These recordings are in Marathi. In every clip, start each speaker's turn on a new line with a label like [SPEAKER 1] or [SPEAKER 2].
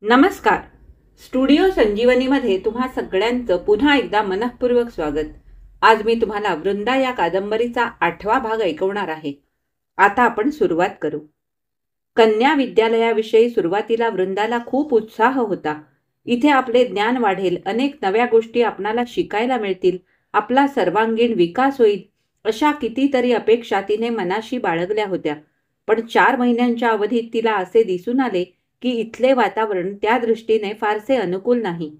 [SPEAKER 1] नमस्कार. स्टुडिओ संजीवनीमध्ये तुम्हा सगळ्यांचं पुन्हा एकदा मनःपूर्वक स्वागत. आज मी तुम्हाला वृंदा या कादंबरीचा 8वा भाग ऐकवणार आहे. आता आपण सुरुवात करू. कन्या विद्यालयाविषयी सुरुवातीला वृंदाला खूप उत्साह होता. इथे आपले ज्ञान वाढेल, अनेक नव्या गोष्टी आपणाला शिकायला मिळतील, आपला सर्वांगीण विकास होईल, अशा कितीतरी अपेक्षा तिने मनाशी बाळगल्या होत्या. पण 4 महिन्यांच्या अवधीत तिला असे दिसून आले की इथले वातावरण त्या दृष्टीने फारसे अनुकूल नाही.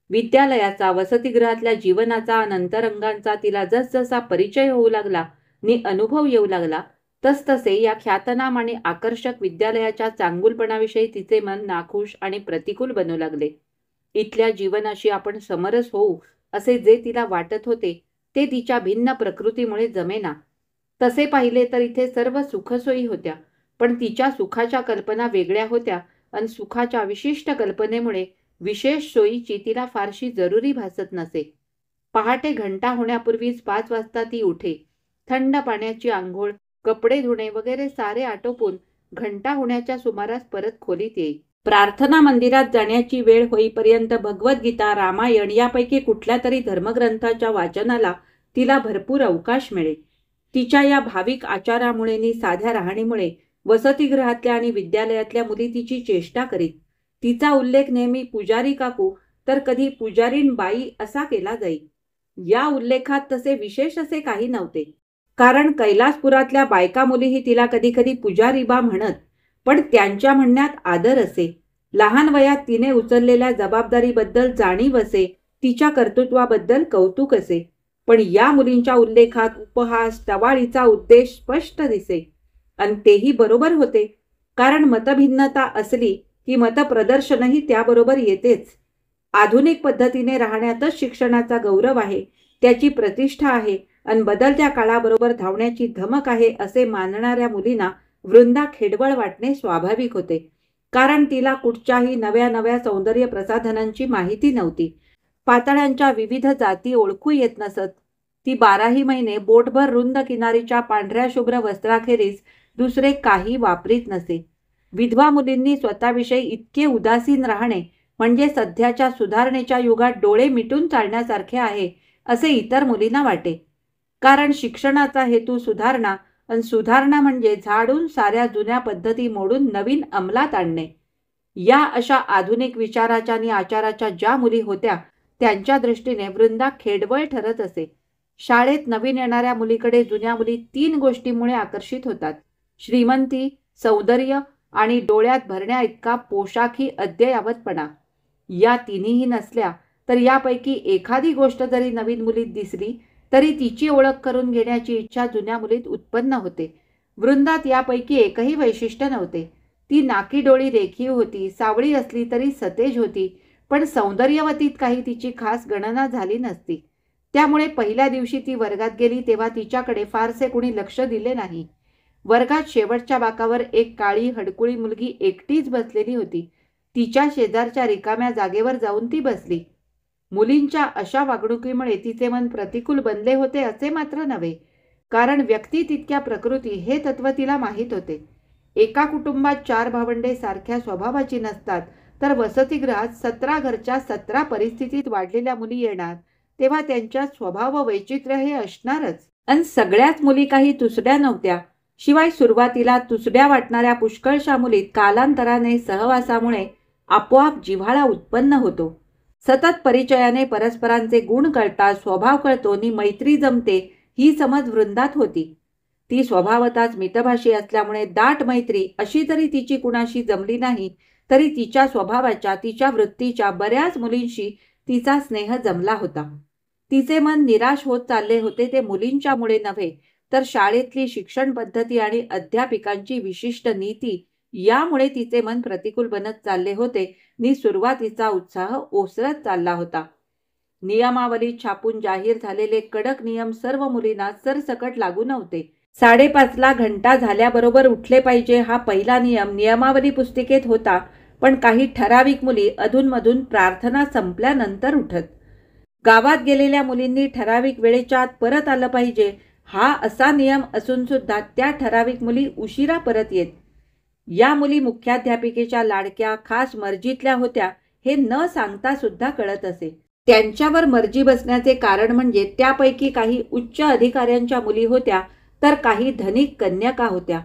[SPEAKER 1] विद्यालयाचा, वसतिगृहातल्या जीवनाचा आणि अंतरंगांचा तिला जसजसा परिचय होऊ लागला नि अनुभव येऊ लागला, तसतसे या ख्यातनाम आणि आकर्षक विद्यालयाच्या चांगुलपणाविषयी तिचे मन नाखुश आणि प्रतिकूल बनू लागले. इथल्या जीवनाशी आपण समरस होऊ असे जे तिला वाटत होते ते तिच्या भिन्न प्रकृतीमुळे जमेना. तसे पाहिले तर इथे सर्व सुखसोयी होत्या, पण तिच्या सुखाच्या कल्पना वेगळ्या होत्या आणि सुखाच्या विशिष्ट कल्पनेमुळे विशेष सोयीची तिला फारशी जरुरी भासत नसे. पहाटे घंटा होण्यापूर्वीच 5 वाजता ती उठे. थंड पाण्याची आंघोळ, कपडे धुणे वगैरे सारे आटोपून घंटा होण्याच्या सुमारास परत खोलीत येई. प्रार्थना मंदिरात जाण्याची वेळ होईपर्यंत भगवद्गीता, रामायण यापैकी कुठल्या तरी धर्मग्रंथाच्या वाचनाला तिला भरपूर अवकाश मिळे. तिच्या या भाविक आचारामुळे नि साध्या राहणीमुळे वसतिगृहातल्या आणि विद्यालयातल्या मुली तिची चेष्टा करीत. तिचा उल्लेख नेहमी पुजारी काकू तर कधी पुजारीण बाई असा केला जाई. या उल्लेखात तसे विशेष असे काही नव्हते, कारण कैलासपुरातल्या बायका मुलीही तिला कधी कधी पुजारीबा म्हणत, पण त्यांच्या म्हणण्यात आदर असे. लहान वयात तिने उचललेल्या जबाबदारीबद्दल जाणीव असे, तिच्या कर्तृत्वाबद्दल कौतुक असे. पण या मुलींच्या उल्लेखात उपहास, टवाळीचा उद्देश स्पष्ट दिसे. आणि तेही बरोबर होते, कारण मतभिन्नता असली की मतप्रदर्शनही त्याबरोबर येतेच. आधुनिक पद्धतीने राहण्यातच शिक्षणाचा गौरव आहे, त्याची प्रतिष्ठा आहे आणि बदलत्या काळाबरोबर धावण्याची धमक आहे असे मानणाऱ्या मुलींना वृंदा खेडवळ वाटणे स्वाभाविक होते, कारण तिला कुठच्याही नव्या नव्या सौंदर्य प्रसाधनांची माहिती नव्हती. पातळ्यांच्या विविध जाती ओळखू येत नसत. ती 12ही महिने बोटभर रुंद किनारीच्या पांढऱ्या शुभ्र वस्त्राखेरीज दुसरे काही वापरीत नसे. विधवा मुलींनी स्वतःविषयी इतके उदासीन राहणे म्हणजे सध्याच्या सुधारणेच्या युगात डोळे मिटून चालण्यासारखे आहे असे इतर मुलींना वाटे, कारण शिक्षणाचा हेतू सुधारणा आणि सुधारणा म्हणजे झाडून साऱ्या जुन्या पद्धती मोडून नवीन अंमलात आणणे. या अशा आधुनिक विचाराच्या आणि आचाराच्या ज्या मुली होत्या त्यांच्या दृष्टीने वृंदा खेडवळ ठरत असे. शाळेत नवीन येणाऱ्या मुलीकडे जुन्या मुली 3 गोष्टींमुळे आकर्षित होतात: श्रीमंती, सौंदर्य आणि डोळ्यात भरण्या इतका पोशाखी अद्ययावतपणा. या तिन्हीही नसल्या तर यापैकी एखादी गोष्ट जरी नवीन मुलीत दिसली तरी तिची ओळख करून घेण्याची इच्छा जुन्या मुलीत उत्पन्न होते. वृंदात यापैकी एकही वैशिष्ट्य नव्हते. ती नाकी डोळी रेखीव होती, सावळी असली तरी सतेज होती, पण सौंदर्यवतीत काही तिची खास गणना झाली नसती. त्यामुळे पहिल्या दिवशी ती वर्गात गेली तेव्हा तिच्याकडे फारसे कुणी लक्ष दिले नाही. वर्गात शेवटच्या बाकावर एक काळी हडकुळी मुलगी एकटीच बसलेली होती. तिच्या शेजारच्या रिकाम्या जागेवर जाऊन ती बसली. मुलींच्या अशा वागणुकीमुळे तिचे मन प्रतिकूल बनले होते असे मात्र नव्हे, कारण व्यक्ती तितक्या प्रकृती हे तत्व तिला माहीत होते. एका कुटुंबात 4 भावंडे सारख्या स्वभावाची नसतात, तर वसतिगृहात 17 घरच्या 17 परिस्थितीत वाढलेल्या मुली येणार तेव्हा त्यांच्या स्वभाव व वैचित्र्य हे असणारच. आणि सगळ्याच मुली काही तुसड्या नव्हत्या. शिवाय सुरुवातीला तुसड्या वाटणाऱ्या पुष्कळशा मुलीत कालांतराने सहवासामुळे आपोआप जिव्हाळा उत्पन्न होतो. सतत परिचयाने परस्परांचे गुण कळतात, स्वभाव कळतो नि मैत्री जमते ही समज वृंदात होती. ती स्वभावताच मितभाषी असल्यामुळे दाट मैत्री अशी तरी तिची कुणाशी जमली नाही, तरी तिच्या स्वभावाच्या, तिच्या वृत्तीच्या बऱ्याच मुलींशी तिचा स्नेह जमला होता. तिचे मन निराश होत चालले होते ते मुलींच्यामुळे नव्हे, तर शाळेतली शिक्षण पद्धती आणि अध्यापिकांची विशिष्ट नीती यामुळे तिचे मन प्रतिकूल बनत चालले होते नि सुरुवातीचा उत्साह ओसरत चालला होता. नियमावली छापून जाहीर झालेले कडक नियम सर्व मुलींना सरसकट लागू नव्हते. 5:30ला घंटा झाल्याबरोबर उठले पाहिजे हा पहिला नियम नियमावली पुस्तिकेत होता, पण काही ठराविक मुली अधूनमधून प्रार्थना संपल्यानंतर उठत. गावात गेलेल्या मुलींनी ठराविक वेळेच्या आत परत आलं पाहिजे हा असा नियम असून सुद्धा त्या ठराविक मुली उशिरा परत येत. या मुली मुख्याध्यापिकेच्या लाडक्या खास मर्जीतल्या होत्या हे न सांगता सुद्धा कळत असे. त्यांच्यावर मर्जी बसण्याचे कारण म्हणजे त्यापैकी काही उच्च अधिकाऱ्यांच्या मुली होत्या तर काही धनिक कन्यका होत्या.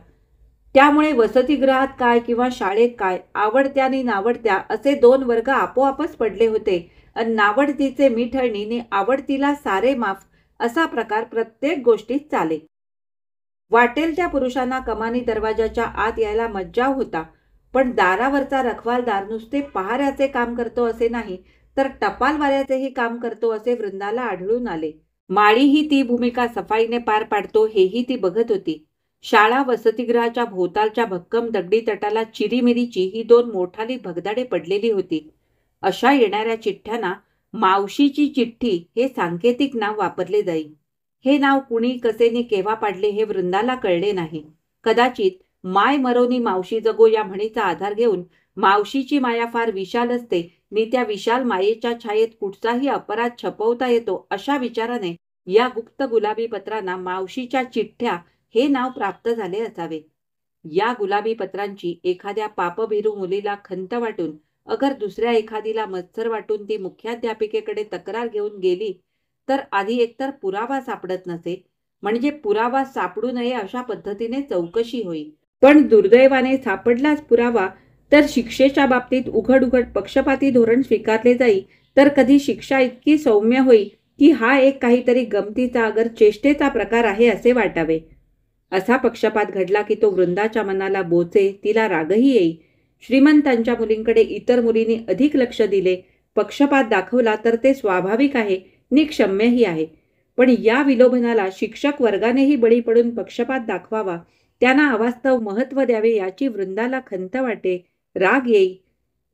[SPEAKER 1] त्यामुळे वसतिगृहात काय किंवा शाळेत काय आवडत्या आणि नावडत्या असे दोन वर्ग आपोआपच पडले होते आणि नावडतीचे मिठळणीने आवडतीला सारे माफ असा प्रकार प्रत्येक गोष्टीत चाले. वाटेल त्या पुरुषांना कमानी दरवाजाच्या आत यायला मज्जाव होता, पण दारावरचा रखवालदार नुसते पहाऱ्याचे काम करतो असे नाही तर टपालवाल्याचेही काम करतो असे वृंदाला आढळून आले. माळीही ती भूमिका सफाईने पार पाडतो हेही ती बघत होती. शाळा वसतिगृहाच्या भोवतालच्या भक्कम दगडी तटाला चिरीमिरीची ही दोन मोठाली भगदाडे पडलेली होती. अशा येणाऱ्या चिठ्ठ्यांना मावशीची चिठ्ठी हे सांकेतिक नाव वापरले जाई. हे नाव कुणी कसेनी केव्हा पाडले हे वृंदाला कळले नाही. कदाचित माय मरोनी मावशी जगो या म्हणीचा आधार घेऊन मावशीची माया फार विशाल असते नि त्या विशाल मायेच्या छायेत कुठचाही अपराध छपवता येतो अशा विचाराने या गुप्त गुलाबी पत्रांना मावशीच्या चिठ्ठ्या हे नाव प्राप्त झाले असावे. या गुलाबी पत्रांची एखाद्या पापभिरू मुलीला खंत वाटून अगर दुसऱ्या एखादीला मत्सर वाटून ती मुख्याध्यापिकेकडे तक्रार घेऊन गेली तर आधी एकतर पुरावा सापडत नसे, म्हणजे पुरावा सापडू नये अशा पद्धतीने चौकशी होई. पण दुर्दैवाने सापडलाच पुरावा तर शिक्षेच्या बाबतीत उघड उघड पक्षपाती धोरण स्वीकारले जाई, तर कधी शिक्षा इतकी सौम्य होई की हा एक काहीतरी गमतीचा अगर चेष्टेचा प्रकार आहे असे वाटावे. असा पक्षपात घडला की तो वृंदाच्या मनाला बोचे, तिला रागही येई. श्रीमंतांच्या मुलींकडे इतर मुलींनी अधिक लक्ष दिले, पक्षपात दाखवला तर ते स्वाभाविक आहे, निक्षम्यही आहे. पण या विलोभनाला शिक्षक वर्गानेही बळी पडून पक्षपात दाखवावा, त्यांना अवास्तव महत्त्व द्यावे याची वृंदाला खंत वाटे, राग येई.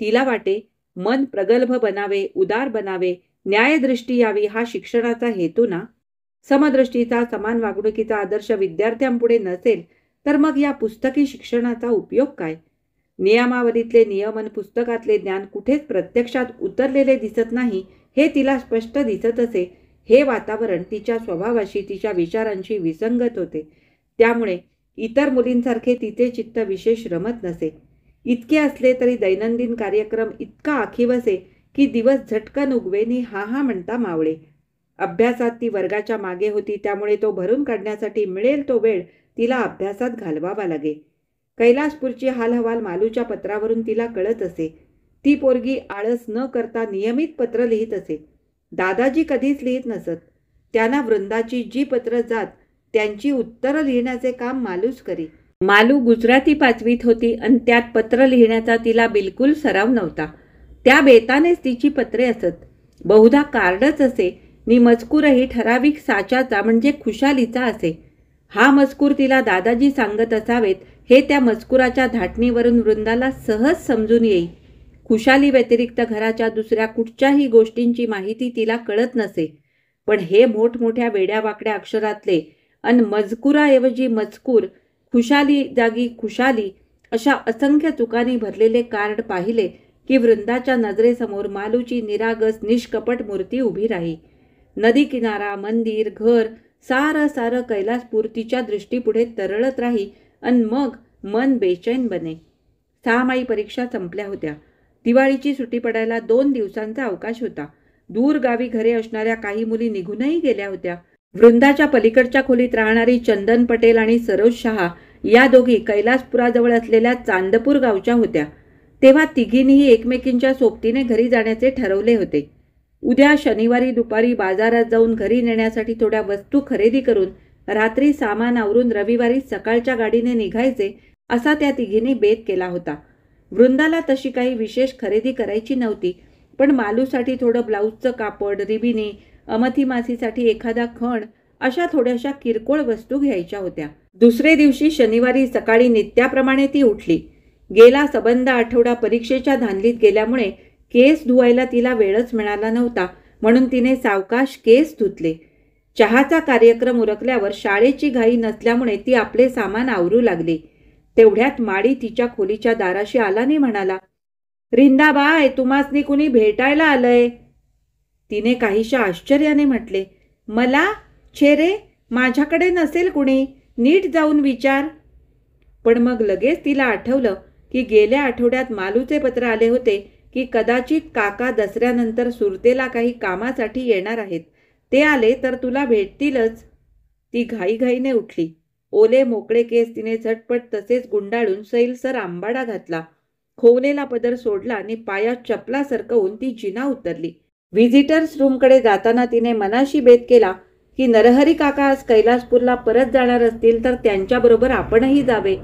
[SPEAKER 1] तिला वाटे मन प्रगल्भ बनावे, उदार बनावे, न्यायदृष्टी यावी हा शिक्षणाचा हेतू ना. समदृष्टीचा समान वागणुकीचा आदर्श विद्यार्थ्यांपुढे नसेल तर मग या पुस्तकी शिक्षणाचा उपयोग काय. नियमावलीतले नियमन पुस्तकातले ज्ञान कुठेच प्रत्यक्षात उतरलेले दिसत नाही हे तिला स्पष्ट दिसत असे. हे वातावरण तिच्या स्वभावाशी तिच्या विचारांशी विसंगत होते. त्यामुळे इतर मुलींसारखे तिचे चित्त विशेष रमत नसे. इतके असले तरी दैनंदिन कार्यक्रम इतका आखीव असे की दिवस झटकन उगवेनी हा हा म्हणता मावळे. अभ्यासात ती वर्गाच्या मागे होती, त्यामुळे तो भरून काढण्यासाठी मिळेल तो वेळ तिला अभ्यासात घालवावा लागे. कैलासपूरची हालहवाल मालूच्या पत्रावरून तिला कळत असे. ती पोरगी आळस न करता नियमित पत्र लिहित असे. दादाजी कधीच लिहित नसत. त्यांना वृंदाची जी पत्र जात त्यांची उत्तरं लिहिण्याचे काम मालूच करी. मालू गुजराती 5वीत होती आणि त्यात पत्र लिहिण्याचा तिला बिलकुल सराव नव्हता. त्या बेतानेच तिची पत्रे असत. बहुधा कार्डच असे नि मजकूरही ठराविक साच्याचा म्हणजे खुशालीचा असे. हा मजकूर तिला दादाजी सांगत असावेत हे त्या मजकुराच्या धाटणीवरून वृंदाला सहज समजून येई. खुशाली व्यतिरिक्त घराच्या दुसऱ्या कुठच्याही गोष्टींची माहिती तिला कळत नसे. पण हे मोठमोठ्या वेड्यावाकड्या अक्षरातले अन मजकुराऐवजी मजकूर, खुशाली जागी खुशाली अशा असंख्य चुकांनी भरलेले कार्ड पाहिले की वृंदाच्या नजरेसमोर मालूची निरागस निष्कपट मूर्ती उभी राही. नदी किनारा, मंदिर, घर सारं सारं कैलासपूर तिच्या दृष्टीपुढे तरळत राही आणि मग मन बेचैन बने. 6 माई परीक्षा संपल्या होत्या. दिवाळीची सुट्टी पडायला 2 दिवसांचा अवकाश होता. दूर गावी घरे असणाऱ्या काही मुली निघूनही गेल्या होत्या. वृंदाच्या पलीकडच्या खोलीत राहणारी चंदन पटेल आणि सरोज शहा या दोघी कैलासपुराजवळ असलेल्या चांदपूर गावच्या होत्या. तेव्हा तिघींनीही एकमेकींच्या सोबतीने घरी जाण्याचे ठरवले होते. उद्या शनिवारी दुपारी बाजारात जाऊन घरी नेण्यासाठी थोड्या वस्तू खरेदी करून रात्री सामान आवरून रविवारी सकाळच्या गाडीने निघायचे असा त्या तिघींनी बेत केला होता. वृंदाला तशी काही विशेष खरेदी करायची नव्हती, पण मालूसाठी थोडं ब्लाऊजचं कापड, रिबिनी, अमथी मासीसाठी एखादा खण अशा थोड्याशा किरकोळ वस्तू घ्यायच्या होत्या. दुसरे दिवशी शनिवारी सकाळी नित्याप्रमाणे ती उठली. गेला सबंध आठवडा परीक्षेच्या धांदलीत गेल्यामुळे केस धुवायला तिला वेळच मिळाला नव्हता, म्हणून तिने सावकाश केस धुतले. चहाचा कार्यक्रम उरकल्यावर शाळेची घाई नसल्यामुळे ती आपले सामान आवरू लागली. तेवढ्यात माळी तिच्या खोलीच्या दाराशी आला आणि म्हणाला, रिंदाबाई, तुम्हासनी कुणी भेटायला आलंय. तिने काहीशा आश्चर्याने म्हटले, मला? छे रे, माझ्याकडे नसेल कुणी, नीट जाऊन विचार. पण मग लगेच तिला आठवलं की गेल्या आठवड्यात मालूचे पत्र आले होते की कदाचित काका दसऱ्यानंतर सुरतेला काही कामासाठी येणार आहेत. ते आले तर तुला भेटतीलच. ती घाईघाईने उठली. ओले मोकळे केस तिने झटपट तसेच गुंडाळून सैलसर आंबाडा घातला. खोवलेला पदर सोडला आणि पायात चपला सरकवून ती जिना उतरली. व्हिजिटर्स रूमकडे जाताना तिने मनाशी बेत केला की नरहरी काका आज कैलासपूरला परत जाणार असतील तर त्यांच्याबरोबर आपणही जावे.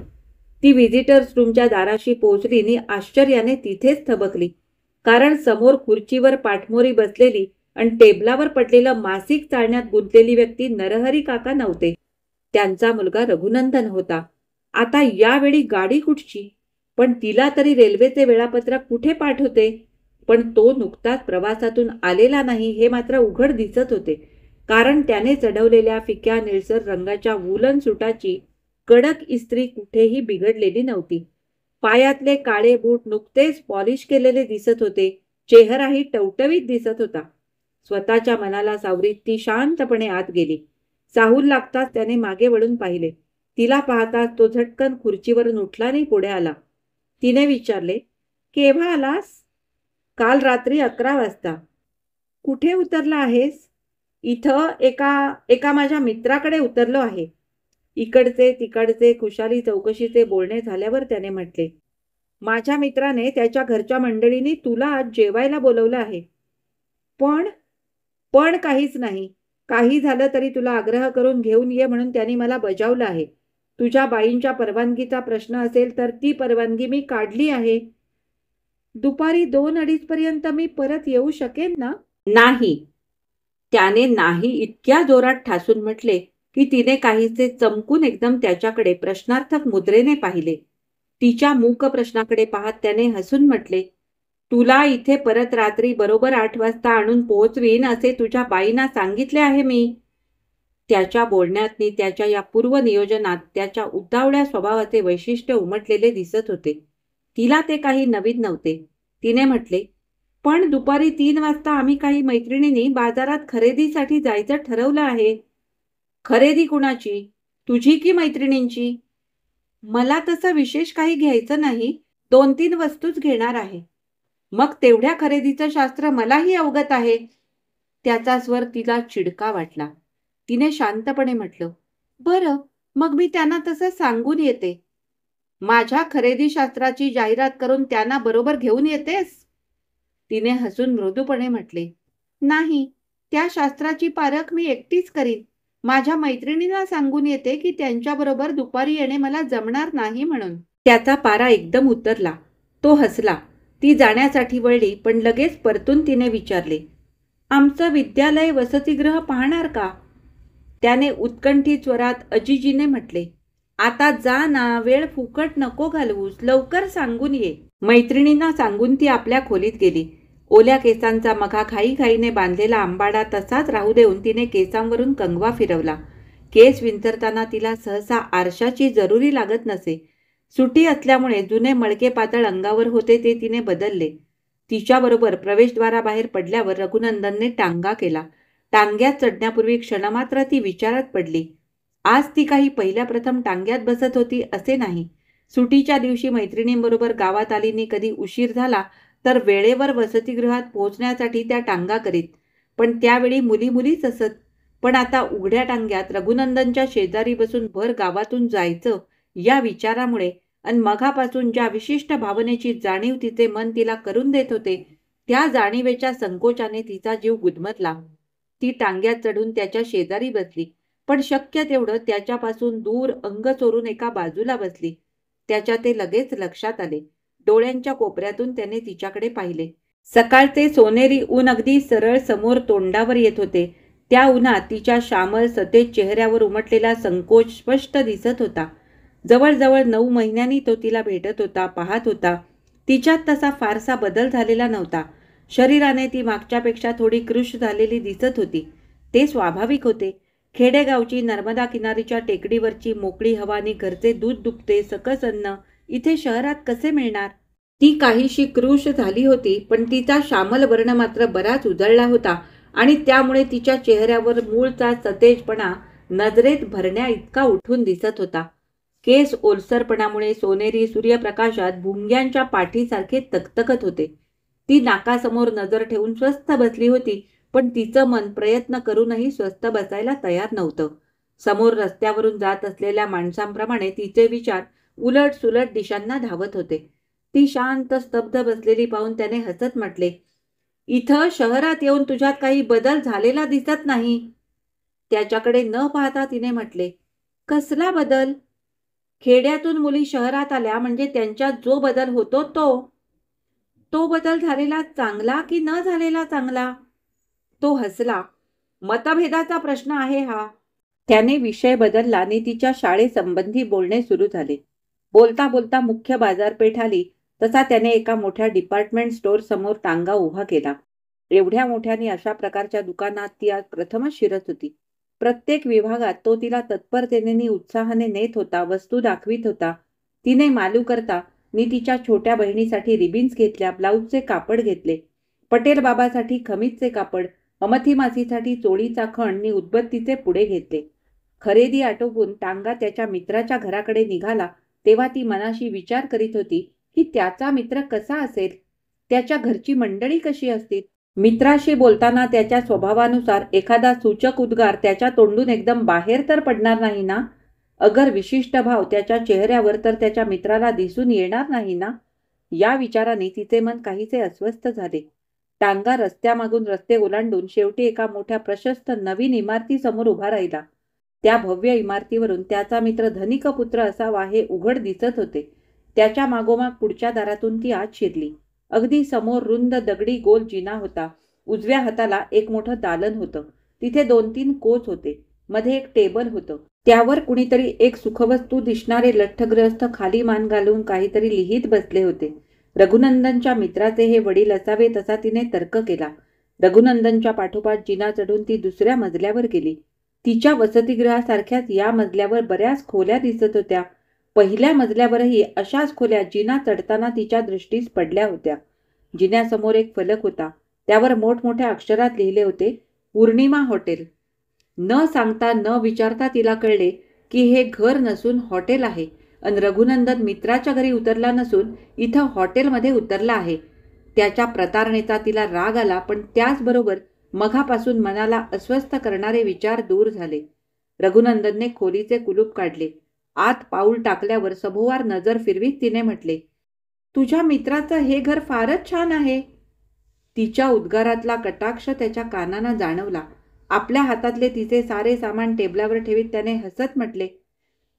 [SPEAKER 1] ती व्हिजिटर्स रूमच्या दाराशी पोहोचली आणि आश्चर्याने तिथेच थबकली. कारण समोर खुर्चीवर पाठमोरी बसलेली आणि टेबलावर पडलेलं मासिक चाळण्यात गुंतलेली व्यक्ती नरहरी काका नव्हते. त्यांचा मुलगा रघुनंदन होता. आता यावेळी गाडी कुठची? पण तिला तरी रेल्वेचे वेळापत्रक कुठे पाठ होते? पण तो नुकताच प्रवासातून आलेला नाही हे मात्र उघड दिसत होते. कारण त्याने चढवलेल्या फिक्या निळसर रंगाच्या वूलन सुटाची कडक इस्त्री कुठेही बिघडलेली नव्हती. पायातले काळे बूट नुकतेच पॉलिश केलेले दिसत होते. चेहराही टवटवीत दिसत होता. स्वतःच्या मनाला सावरीत ती शांतपणे आत गेली. साहूल लागताच त्याने मागे वळून पाहिले. तिला पाहताच तो झटकन खुर्चीवरून उठला आणि पुढे आला. तिने विचारले, केव्हा आलास? काल रात्री 11 वाजता. कुठे उतरला आहेस? इथं एका माझ्या मित्राकडे उतरलो आहे. इकडचे तिकडचे खुशाली चौकशीचे बोलणे झाल्यावर त्याने म्हटले, माझ्या मित्राने त्याच्या घरच्या मंडळींनी तुला आज जेवायला बोलवलं आहे. पण काहीच नाही. काही झालं तरी तुला आग्रह करून घेऊन ये म्हणून त्यांनी मला बजावलं आहे. तुझ्या बाईंच्या परवानगीचा प्रश्न असेल तर ती परवानगी मी काढली आहे. दुपारी 2-2:30 पर्यंत मी परत येऊ शकेन ना? नाही. त्याने नाही इतक्या जोरात ठासून म्हटले की तिने काहीसे चमकून एकदम त्याच्याकडे प्रश्नार्थक मुद्रेने पाहिले. तिच्या मूक प्रश्नाकडे पाहत त्याने हसून म्हटले, तुला इथे परत रात्री बरोबर 8 वाजता आणून पोहोचवीन असे तुझ्या बाईंना सांगितले आहे मी. त्याच्या बोलण्यातनी त्याच्या या पूर्वनियोजनात त्याच्या उतावळ्या स्वभावाचे वैशिष्ट्य उमटलेले दिसत होते. तिला ते काही नवीन नव्हते. तिने म्हटले, पण दुपारी 3 वाजता आम्ही काही मैत्रिणींनी बाजारात खरेदीसाठी जायचं ठरवलं आहे. खरेदी कुणाची? तुझी की मैत्रिणींची? मला तसं विशेष काही घ्यायचं नाही. 2-3 वस्तूच घेणार आहे. मग तेवढ्या खरेदीचं शास्त्र मलाही अवगत आहे. त्याचा स्वर तिला चिडका वाटला. तिने शांतपणे म्हटलं, बरं मग मी त्यांना तसं सांगून येते. माझ्या खरेदी शास्त्राची जाहिरात करून त्यांना बरोबर घेऊन येतेस? तिने हसून मृदूपणे म्हटले, नाही, त्या शास्त्राची पारख मी एकटीच करीन. माझ्या मैत्रिणींना सांगून येते की त्यांच्याबरोबर दुपारी येणे मला जमणार नाही म्हणून. त्याचा पारा एकदम उतरला. तो हसला. ती जाण्यासाठी वळली पण लगेच परतून तिने विचारले, आमचं विद्यालय वसतिगृह पाहणार का? त्याने उत्कंठित स्वरात अजिजीने म्हटले, आता जा ना, वेळ फुकट नको घालवूस, लवकर सांगून ये. मैत्रिणींना सांगून ती आपल्या खोलीत गेली. ओल्या केसांचा मघा घाईघाईने बांधलेला आंबाडा तसाच राहू देऊन तिने केसांवरून कंगवा फिरवला. केस विंचरताना तिला सहसा आरशाची जरुरी लागत नसे. सुटी असल्यामुळे जुने मळके पातळ अंगावर होते ते तिने बदलले. तिच्याबरोबर प्रवेशद्वाराबाहेर पडल्यावर रघुनंदनने टांगा केला. टांग्यात चढण्यापूर्वी क्षणमात्र ती विचारात पडली. आज ती काही पहिल्या प्रथम टांग्यात बसत होती असे नाही. सुटीच्या दिवशी मैत्रिणींबरोबर गावात आलीनी कधी उशीर झाला तर वेळेवर वसतिगृहात पोहोचण्यासाठी त्या टांगा करीत. पण त्यावेळी मुलीच असत. पण आता उघड्या टांग्यात रघुनंदनच्या शेजारी बसून भर गावातून जायचं या विचारामुळे आणि मघापासून ज्या विशिष्ट भावनेची जाणीव तिचे मन तिला करून देत होते त्या जाणीवेच्या संकोचाने तिचा जीव गुदमरला. ती टांग्यात चढून त्याच्या शेजारी बसली, पण शक्य तेवढं त्याच्यापासून दूर अंग चोरून एका बाजूला बसली. त्याच्या ते लगेच लक्षात आले. डोळ्यांच्या कोपऱ्यातून त्याने तिच्याकडे पाहिले. सकाळचे सोनेरी ऊन अगदी सरळ समोर तोंडावर येत होते. त्या उन्हात तिच्या श्यामळ सतेज चेहऱ्यावर उमटलेला संकोच स्पष्ट दिसत होता. जवळजवळ 9 महिन्यांनी तो तिला भेटत होता, पाहत होता. तिच्यात तसा फारसा बदल झालेला नव्हता. शरीराने ती मागच्यापेक्षा थोडी कृश झालेली दिसत होती. ते स्वाभाविक होते. खेडेगावची नर्मदा किनारीच्या टेकडीवरची मोकळी हवा आणि घरचे दूध दुभते सकस अन्न इथे शहरात कसे मिळणार? ती काहीशी कृश झाली होती, पण तिचा श्यामल वर्ण मात्र बराच उजळला होता आणि त्यामुळे तिच्या चेहऱ्यावर मूळचा सतेजपणा नजरेत भरण्या इतका उठून दिसत होता. केस ओलसरपणामुळे सोनेरी सूर्यप्रकाशात भुंग्यांच्या पाठीसारखे तकतकत होते. ती नाकासमोर नजर ठेवून स्वस्थ बसली होती, पण तिचं मन प्रयत्न करूनही स्वस्थ बसायला तयार नव्हतं. समोर रस्त्यावरून जात असलेल्या माणसांप्रमाणे तिचे विचार उलट सुलट दिशांना धावत होते. ती शांत स्तब्ध बसलेली पाहून त्याने हसत म्हटले, इथं शहरात येऊन तुझ्यात काही बदल झालेला दिसत नाही. त्याच्याकडे न पाहता तिने म्हटले, कसला बदल? खेड्यातून मुली शहरात आल्या म्हणजे त्यांच्यात जो बदल होतो तो बदल झालेला चांगला की न झालेला चांगला? तो हसला. मतभेदाचा प्रश्न आहे हा. त्याने विषय बदलला आणि तिच्या शाळेसंबंधी बोलणे सुरू झाले. बोलता बोलता मुख्य बाजारपेठ आली तसा त्याने एका मोठ्या डिपार्टमेंट स्टोअर समोर टांगा उभा केला. एवढ्या मोठ्याने अशा प्रकारच्या दुकानात ती आज प्रथमच शिरत होती. प्रत्येक विभागात तो तिला तत्परतेने उत्साहाने नेत होता, वस्तू दाखवित होता. तिने मालू करता मी तिच्या छोट्या बहिणीसाठी रिबिन्स घेतल्या, ब्लाऊजचे कापड घेतले, पटेल बाबासाठी खमीजचे कापड, अमथी मासीसाठी चोळीचा खण आणि उदबत्तीचे पुडे घेतले. खरेदी आटोपून टांगा त्याच्या मित्राच्या घराकडे निघाला तेव्हा ती मनाशी विचार करीत होती की त्याचा मित्र कसा असेल, त्याच्या घरची मंडळी कशी असतील. मित्राशी बोलताना त्याच्या स्वभावानुसार एखादा सूचक उद्गार त्याच्या तोंडून एकदम बाहेर तर पडणार नाही ना? अगर विशिष्ट भाव त्याच्या चेहऱ्यावर तर त्याच्या मित्राला दिसून येणार नाही ना? या विचाराने तिचे मन काहीसे अस्वस्थ झाले. टांगा रस्त्यामागून रस्ते ओलांडून शेवटी एका मोठ्या प्रशस्त नवीन इमारतीसमोर उभा राहिला. त्या भव्य इमारतीवरून त्याचा मित्र धनिक पुत्र असावा हे उघड दिसत होते. त्याच्या मागोमाग पुढच्या दारातून ती आत शिरली. अगदी समोर रुंद दगडी गोल जिना होता. उजव्या हाताला एक मोठं दालन होतं. तिथे 2-3 कोच होते. मध्ये एक टेबल होतं. त्यावर कुणीतरी एक सुखवस्तू दिसणारे लठ्ठग्रस्त खाली मान घालून काहीतरी लिहित बसले होते. रघुनंदनच्या मित्राचे हे वडील असावे तसा तिने तर्क केला. रघुनंदनच्या पाठोपाठ जिना चढून ती दुसऱ्या मजल्यावर गेली. तिच्या वसतिगृहासारख्याच या मजल्यावर बऱ्याच खोल्या दिसत होत्या. पहिल्या मजल्यावरही अशाच खोल्या जिना चढताना तिच्या दृष्टीस पडल्या होत्या. जिन्यासमोर एक फलक होता. त्यावर मोठमोठ्या अक्षरात लिहिले होते, पूर्णिमा हॉटेल. न सांगता न विचारता तिला कळले की हे घर नसून हॉटेल आहे आणि रघुनंदन मित्राच्या घरी उतरला नसून इथं हॉटेलमध्ये उतरला आहे. त्याच्या प्रतारणेचा तिला राग आला, पण त्याचबरोबर मघापासून मनाला अस्वस्थ करणारे विचार दूर झाले. रघुनंदनने खोलीचे कुलूप काढले. आत पाऊल टाकल्यावर सभोवार नजर फिरवीत तिने म्हटले, तुझ्या मित्राचं हे घर फारच छान आहे. तिच्या उद्गारातला कटाक्ष त्याच्या कानांना जाणवला. आपल्या हातातले तिचे सारे सामान टेबलावर ठेवीत त्याने हसत म्हटले,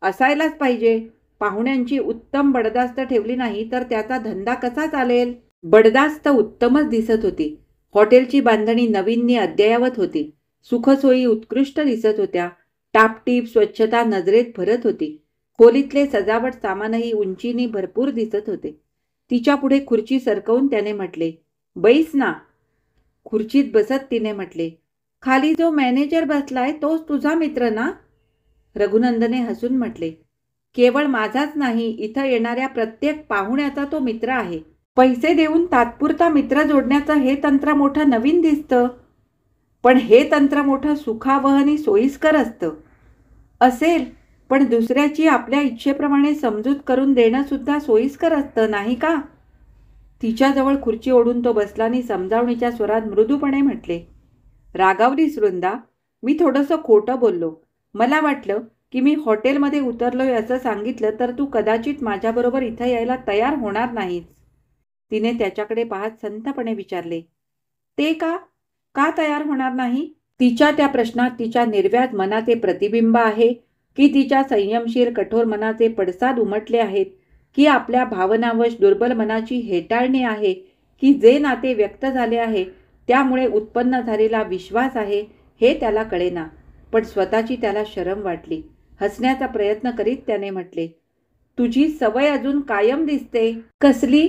[SPEAKER 1] असायलाच पाहिजे. पाहुण्यांची उत्तम बडदास्त ठेवली नाही तर त्याचा धंदा कसा चालेल. बडदास्त उत्तमच दिसत होती. हॉटेलची बांधणी नवीन अद्ययावत होती. सुखसोयी उत्कृष्ट दिसत होत्या. टापटीप स्वच्छता नजरेत भरत होती. खोलीतले सजावट सामानही उंचीनी भरपूर दिसत होते. तिच्या पुढे खुर्ची सरकवून त्याने म्हटले, बैस ना. खुर्चीत बसत तिने म्हटले, खाली जो मॅनेजर बसलाय तोच तुझा मित्र ना? रघुनंदने हसून म्हटले, केवळ माझाच नाही, इथं येणाऱ्या प्रत्येक पाहुण्याचा तो मित्र आहे. पैसे देऊन तात्पुरता मित्र जोडण्याचं हे तंत्र मोठं नवीन दिसतं, पण हे तंत्र मोठं सुखावहनी सोयीस्कर असतं. असेल, पण दुसऱ्याची आपल्या इच्छेप्रमाणे समजूत करून देणं सुद्धा सोयीस्कर असतं, नाही का? तिच्याजवळ खुर्ची ओढून तो बसला आणि समजावणीच्या स्वरात मृदूपणे म्हटले, रागावलीस वृंदा, मी थोडंसं खोटं बोललो. मला वाटलं की मी हॉटेलमध्ये उतरलोय असं सांगितलं तर तू कदाचित माझ्याबरोबर इथं यायला तयार होणार नाहीस. तिने त्याच्याकडे पाहत संथपणे विचारले, ते का? का तयार होणार नाही? तिच्या त्या प्रश्नात तिच्या निर्व्याज मनाचे प्रतिबिंब आहे की तिच्या संयमशील कठोर मनाचे पडसाद उमटले आहेत, की आपल्या भावनावश दुर्बल मनाची हेटाळणी आहे, की जे नाते व्यक्त झाले आहे त्यामुळे उत्पन्न झालेला विश्वास आहे, हे त्याला कळेना. पण स्वतःची त्याला शरम वाटली. हसण्याचा प्रयत्न करीत त्याने म्हटले, तुझी सवय अजून कायम दिसते. कसली?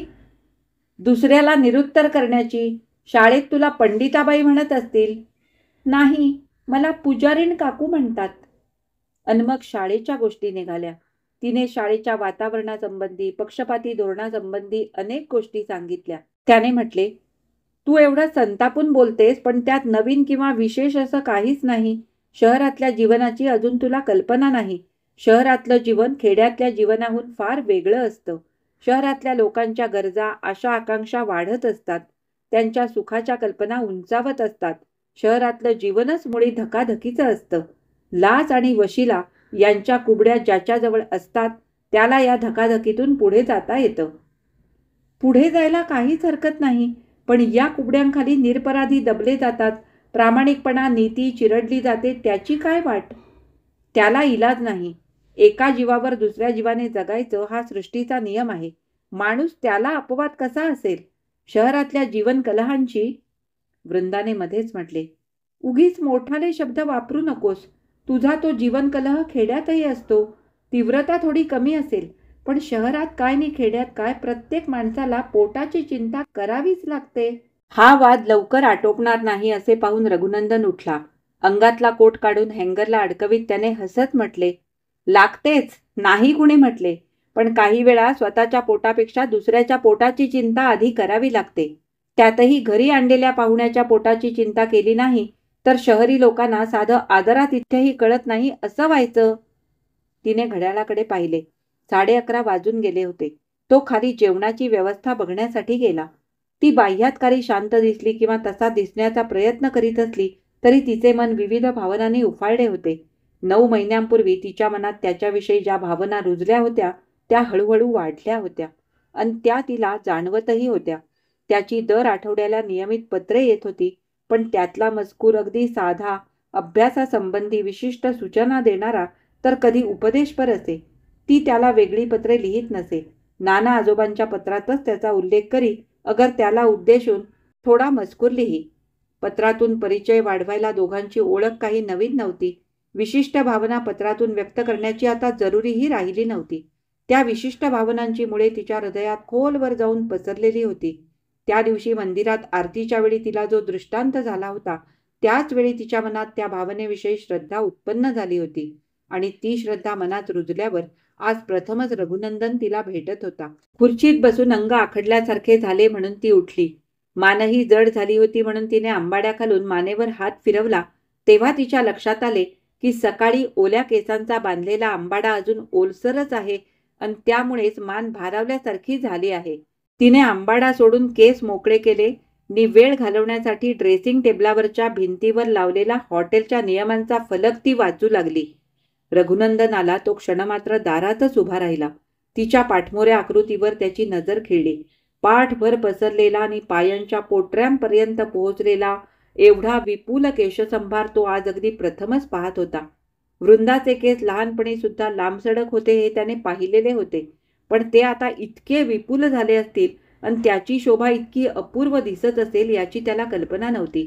[SPEAKER 1] दुसऱ्याला निरुत्तर करण्याची. शाळेत तुला पंडिताबाई म्हणत असतील. नाही, मला पुजारीण काकू म्हणतात. अन मग शाळेच्या गोष्टी निघाल्या. तिने शाळेच्या वातावरणासंबंधी, पक्षपाती धोरणासंबंधी अनेक गोष्टी सांगितल्या. त्याने म्हटले, तू एवढं संतापून बोलतेस, पण त्यात नवीन किंवा विशेष असं काहीच नाही. शहरातल्या जीवनाची अजून तुला कल्पना नाही. शहरातलं जीवन खेड्यातल्या जीवनाहून फार वेगळं असतं. शहरातल्या लोकांच्या गरजा, आशा आकांक्षा वाढत असतात. त्यांच्या सुखाच्या कल्पना उंचावत असतात. शहरातलं जीवनच मुळी धकाधकीचं असतं. लाज आणि वशिला यांच्या कुबड्या ज्याच्याजवळ असतात त्याला या धकाधकीतून पुढे जाता येतं. पुढे जायला काहीच हरकत नाही, पण या कुबड्यांखाली निरपराधी दबले जातात. प्रामाणिकपणा, नीती चिरडली जाते. त्याची काय वाट? त्याला इलाज नाही. एका जीवावर दुसऱ्या जीवाने जगायचं हा सृष्टीचा नियम आहे. माणूस त्याला अपवाद कसा असेल? शहरातल्या जीवन कलहांची वृंदाने मध्येच म्हटले, उगीच मोठाले शब्द वापरू नकोस. तुझा तो जीवन कलह खेड्यातही असतो. तीव्रता थोडी कमी असेल, पण शहरात काय नि खेड्यात काय, प्रत्येक माणसाला पोटाची चिंता करावीच लागते. हा वाद लवकर आटोपणार नाही असे पाहून रघुनंदन उठला. अंगातला कोट काढून हँगरला अडकवीत त्याने हसत म्हटले, लागतेच, नाही कुणी म्हटले, पण काही वेळा स्वतःच्या पोटापेक्षा दुसऱ्याच्या पोटाची चिंता आधी करावी लागते. त्यातही घरी आणलेल्या पाहुण्याच्या पोटाची चिंता केली नाही तर शहरी लोकांना साधं आदरातिथ्यही कळत नाही असं व्हायचं. तिने घड्याळाकडे पाहिले. 11:30 वाजून गेले होते. तो खाली जेवणाची व्यवस्था बघण्यासाठी गेला. ती बाह्यातकारी शांत दिसली किंवा तसा दिसण्याचा प्रयत्न करीत असली तरी तिचे मन विविध भावनांनी उफाळले होते. 9 महिन्यांपूर्वी तिच्या मनात त्याच्याविषयी ज्या भावना रुजल्या होत्या त्या हळूहळू वाढल्या होत्या आणि त्या तिला जाणवतही होत्या. त्याची दर आठवड्याला नियमित पत्रे येत होती, पण त्यातला मजकूर अगदी साधा, अभ्यासासंबंधी विशिष्ट सूचना देणारा तर कधी उपदेशपर असे. ती त्याला वेगळी पत्रे लिहित नसे. नाना आजोबांच्या पत्रातच त्याचा उल्लेख करी, अगर त्याला उद्देशून थोडा मजकूर लिही. पत्रातून परिचय वाढवायला दोघांची ओळख काही नवीन नव्हती. विशिष्ट भावना पत्रातून व्यक्त करण्याची आता जरुरीही राहिली नव्हती. त्या विशिष्ट भावनांची मुळे तिच्या हृदयात खोलवर जाऊन पसरलेली होती. त्या दिवशी मंदिरात आरतीच्या वेळी तिला जो दृष्टांत झाला होता त्याच वेळी तिच्या मनात त्या भावनेविषयी श्रद्धा उत्पन्न झाली होती आणि ती श्रद्धा मनात रुजल्यावर आज प्रथमच रघुनंदन तिला भेटत होता. खुर्चीत बसून अंग आखडल्यासारखे झाले म्हणून ती उठली. मानही जड झाली होती म्हणून तिने आंबाड्याखालून मानेवर हात फिरवला तेव्हा तिच्या लक्षात आले की सकाळी ओल्या केसांचा बांधलेला आंबाडा अजून ओलसरच आहे आणि त्यामुळेच मान भारावल्यासारखी झाली आहे. तिने आंबाडा सोडून केस मोकळे केले नि वेळ घालवण्यासाठी ड्रेसिंग टेबलावरच्या भिंतीवर लावलेला हॉटेलच्या नियमांचा फलक ती वाचू लागली. रघुनंदन आला. तो क्षणमात्र दारातच उभा राहिला. तिच्या पाठमोऱ्या आकृतीवर त्याची नजर खिळली. पाठभर पसरलेला आणि पायांच्या पोटऱ्यांपर्यंत पोहोचलेला एवढा विपुल केशसंभार तो आज अगदी प्रथमच पाहत होता. वृंदाचे केस लहानपणी सुद्धा लांबसडक होते हे त्याने पाहिलेले होते, पण ते आता इतके विपुल झाले असतील आणि त्याची शोभा इतकी अपूर्व दिसत असेल याची त्याला कल्पना नव्हती.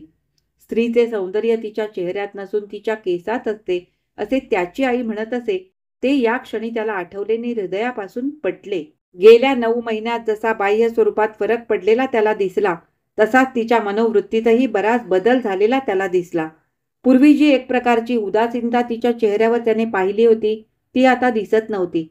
[SPEAKER 1] स्त्रीचे सौंदर्य तिच्या चेहऱ्यात नसून तिच्या केसात असते असे त्याची आई म्हणत असे. ते या क्षणी त्याला आठवलेने हृदयापासून पटले. गेल्या 9 महिन्यात जसा बाह्य स्वरूपात फरक पडलेला त्याला दिसला तसाच तिच्या मनोवृत्तीतही बराच बदल झालेला त्याला दिसला. पूर्वी जी एक प्रकारची उदासीनता तिच्या चेहऱ्यावर त्याने पाहिली होती ती आता दिसत नव्हती.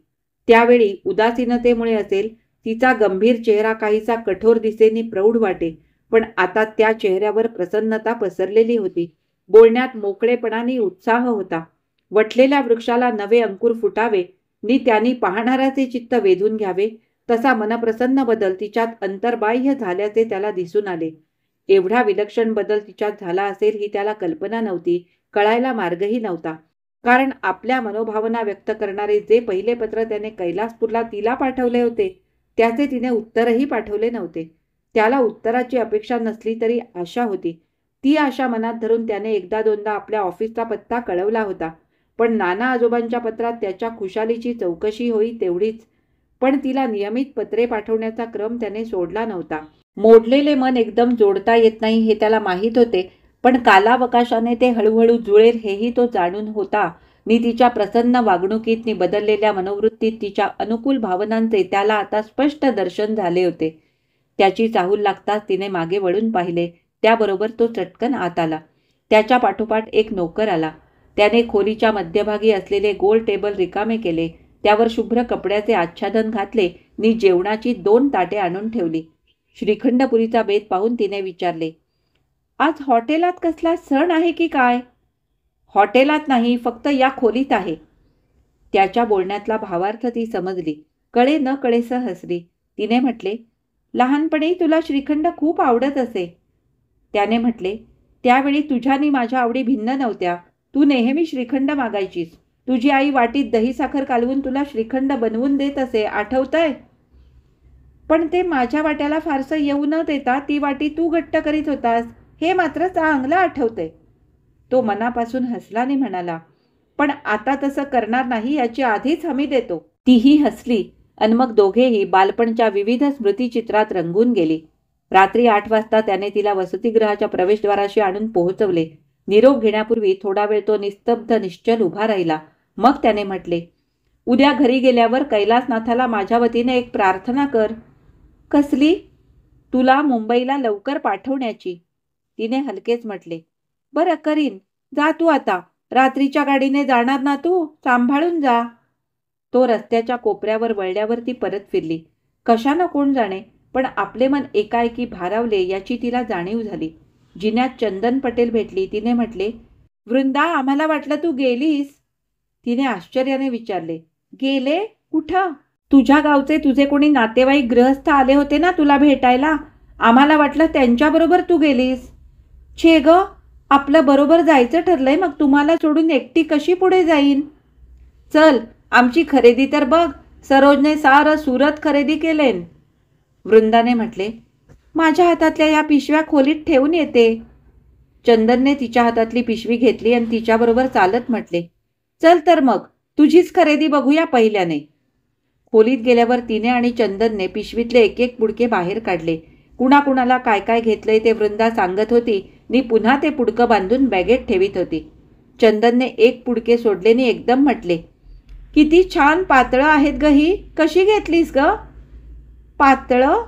[SPEAKER 1] त्यावेळी उदासीनतेमुळे असेल तिचा गंभीर चेहरा काहीसा कठोर दिसेनी प्रौढ वाटे, पण आता त्या चेहऱ्यावर प्रसन्नता पसरलेली होती. बोलण्यात मोकळेपणाने उत्साह होता. वटलेल्या वृक्षाला नवे अंकुर फुटावे नि त्यांनी पाहणाऱ्याचे चित्त वेधून घ्यावे तसा मनप्रसन्न बदल तिच्यात अंतर्बाह्य झाल्याचे त्याला दिसून आले. एवढा विलक्षण बदल तिच्यात झाला असेल ही त्याला कल्पना नव्हती, कळायला मार्गही नव्हता. कारण आपल्या मनोभावना व्यक्त करणारे जे पहिले पत्र त्याने कैलासपूरला तिला पाठवले होते त्याचे तिने उत्तरही पाठवले नव्हते. त्याला उत्तराची अपेक्षा नसली तरी आशा होती. ती आशा मनात धरून त्याने एकदा दोनदा आपल्या ऑफिसचा पत्ता कळवला होता, पण नाना आजोबांच्या पत्रात त्याच्या खुशालीची चौकशी होई तेवढीच. पण तिला नियमित पत्रे पाठवण्याचा क्रम त्याने सोडला नव्हता. मोडलेले मन एकदम जोडता येत नाही हे त्याला माहीत होते, पण कालावकाशाने ते हळूहळू जुळेल हेही तो जाणून होता. नि तिच्या प्रसन्न वागणुकीत नि बदललेल्या मनोवृत्तीत तिच्या अनुकूल भावनांचे त्याला आता स्पष्ट दर्शन झाले होते. त्याची चाहूल लागताच तिने मागे वळून पाहिले. त्याबरोबर तो चटकन आत आला. त्याच्या पाठोपाठ एक नोकर आला. त्याने खोलीच्या मध्यभागी असलेले गोल टेबल रिकामे केले. त्यावर शुभ्र कपड्याचे आच्छादन घातले नि जेवणाची 2 ताटे आणून ठेवली. श्रीखंडपुरीचा बेत पाहून तिने विचारले, आज हॉटेलात कसला सण आहे की काय? हॉटेलात नाही, फक्त या खोलीत आहे. त्याच्या बोलण्यातला भावार्थ ती समजली. कळे न कळेसं हसली. तिने म्हटले, लहानपणी तुला श्रीखंड खूप आवडत असे. त्याने म्हटले, त्यावेळी तुझ्यानी माझ्या आवडी भिन्न नव्हत्या. तू नेहमी श्रीखंड मागायचीस. तुझी आई वाटीत दही साखर कालवून तुला श्रीखंड बनवून देत असे, आठवतंय? पण ते माझ्या वाट्याला फारसं येऊ न देता ती वाटी तू घट्ट करीत होतास, हे मात्र चांगलं आठवतंय. तो मनापासून हसला आणि म्हणाला, पण आता तसं करणार नाही याची आधीच हमी देतो. तीही हसली आणि मग दोघेही बालपणच्या विविध स्मृतिचित्रात रंगून गेली. रात्री 8 वाजता त्याने तिला वसतिगृहाच्या प्रवेशद्वाराशी आणून पोहोचवले. निरोप घेण्यापूर्वी थोडा वेळ तो निस्तब्ध निश्चल उभा राहिला. मग त्याने म्हटले, उद्या घरी गेल्यावर कैलासनाथाला माझ्या वतीने एक प्रार्थना कर. कसली? तुला मुंबईला लवकर पाठवण्याची. तिने हलकेच म्हटले, बरं करीन. जा तू आता. रात्रीच्या गाडीने जाणार ना तू? सांभाळून जा. तो रस्त्याच्या कोपऱ्यावर वळल्यावर ती परत फिरली. कशानं कोण जाणे, पण आपले मन एकाएकी भारावले याची तिला जाणीव झाली. जिन्यात चंदन पटेल भेटली. तिने म्हटले, वृंदा, आम्हाला वाटलं तू गेलीस. तिने आश्चर्याने विचारले, गेले? कुठं? तुझ्या गावचे तुझे कोणी नातेवाईक गृहस्थ आले होते ना तुला भेटायला. आम्हाला वाटलं त्यांच्याबरोबर तू गेलीस. छे ग, आपलं बरोबर जायचं ठरलंय, मग तुम्हाला सोडून एकटी कशी पुढे जाईन? चल, आमची खरेदी तर बघ. सरोजने सारं सुरत खरेदी केलेन. वृंदाने म्हटले, माझ्या हातातल्या या पिशव्या खोलीत ठेवून येते. चंदनने तिच्या हातातली पिशवी घेतली आणि तिच्याबरोबर चालत म्हटले, चल तर मग, तुझीच खरेदी बघूया पहिल्याने. खोलीत गेल्यावर तिने आणि चंदनने पिशवीतले एक एक पुडके बाहेर काढले. कुणाकुणाला काय काय घेतलंय ते वृंदा सांगत होती नि पुन्हा ते पुडकं बांधून बॅगेत ठेवीत होती. चंदनने एक पुडके सोडले नि एकदम म्हटले, किती छान पातळं आहेत ग ही. कशी घेतलीस ग? पातळं?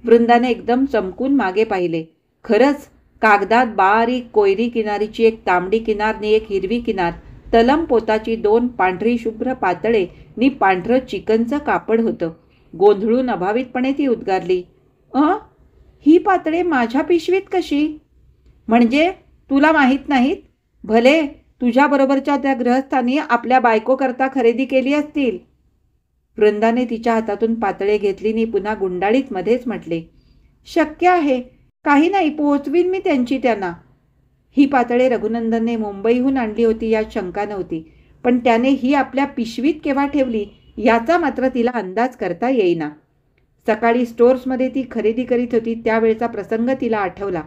[SPEAKER 1] वृंदाने एकदम चमकून मागे पाहिले. खरंच कागदात बारीक कोयरी किनारीची एक तांबडी किनार नि एक हिरवी किनार, तलम पोताची 2 पांढरी शुभ्र पातळे नि पांढरं चिकनचं कापड होतं. गोंधळून अभावितपणे ती उद्गारली, ही पातळे माझ्या पिशवीत कशी? म्हणजे तुला माहीत नाहीत? भले तुझ्याबरोबरच्या त्या गृहस्थांनी आपल्या बायकोकरता खरेदी केली असतील. वृंदाने तिच्या हातातून पातळे घेतली नि पुन्हा गुंडाळीत मध्येच म्हटले, शक्य आहे. काही नाही, पोहोचवीन मी त्यांची त्यांना. ही पातळे रघुनंदनने मुंबईहून आणली होती यात शंका नव्हती, पण त्याने ही आपल्या पिशवीत केव्हा ठेवली याचा मात्र तिला अंदाज करता येईना. सकाळी स्टोर्समध्ये ती खरेदी करीत होती त्यावेळचा प्रसंग तिला आठवला.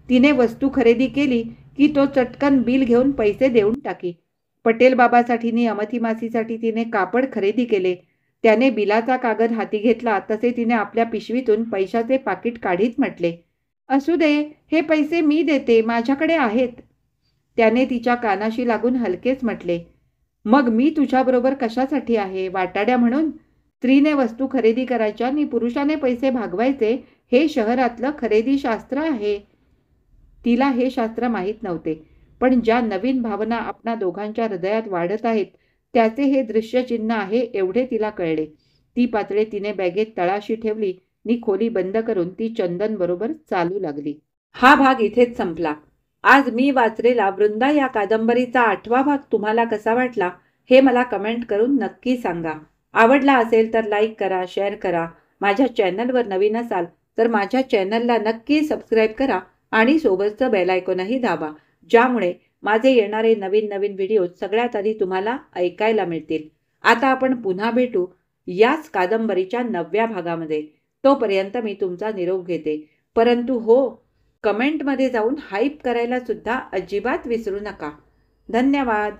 [SPEAKER 1] तिने वस्तू खरेदी केली की तो चटकन बिल घेऊन पैसे देऊन टाकी. पटेल बाबासाठी नि अमथी मासीसाठी तिने कापड खरेदी केले. त्याने बिलाचा कागद हाती घेतला तसे तिने आपल्या पिशवीतून पैशाचे पाकिट काढीत म्हटले, असू दे, हे पैसे मी देते, माझ्याकडे आहेत. त्याने तिच्या कानाशी लागून हलकेच म्हटले, मग मी तुझ्याबरोबर कशासाठी आहे? वाटाड्या म्हणून? स्त्रीने वस्तू खरेदी करायच्या आणि पुरुषाने पैसे भागवायचे हे शहरातलं खरेदी शास्त्र आहे. तिला हे शास्त्र माहीत नव्हते, पण ज्या नवीन भावना आपणा दोघांच्या हृदयात वाढत आहेत त्याचे हे दृश्यचिन्ह आहे एवढे तिला कळले. ती पातळे तिने बॅगेत तळाशी ठेवली नि खोली बंद करून ती चंदन बरोबर चालू लागली. हा भाग इथेच संपला. आज मी वाचलेला वृंदा या कादंबरीचा 8वा भाग तुम्हाला कसा वाटला हे मला कमेंट करून नक्की सांगा. आवडला असेल तर लाईक करा, शेअर करा. माझ्या चॅनलवर नवीन असाल तर माझ्या चॅनलला नक्की सबस्क्राईब करा आणि सोबतचं बेल आयकॉनही दाबा, ज्यामुळे माझे येणारे नवीन नवीन व्हिडिओ सगळ्यात आधी तुम्हाला ऐकायला मिळतील. आता आपण पुन्हा भेटू याच कादंबरीच्या 9व्या भागामध्ये. तोपर्यंत मी तुमचा निरोप घेते. परंतु हो, कमेंटमध्ये जाऊन हाईप करायला सुद्धा अजिबात विसरू नका. धन्यवाद.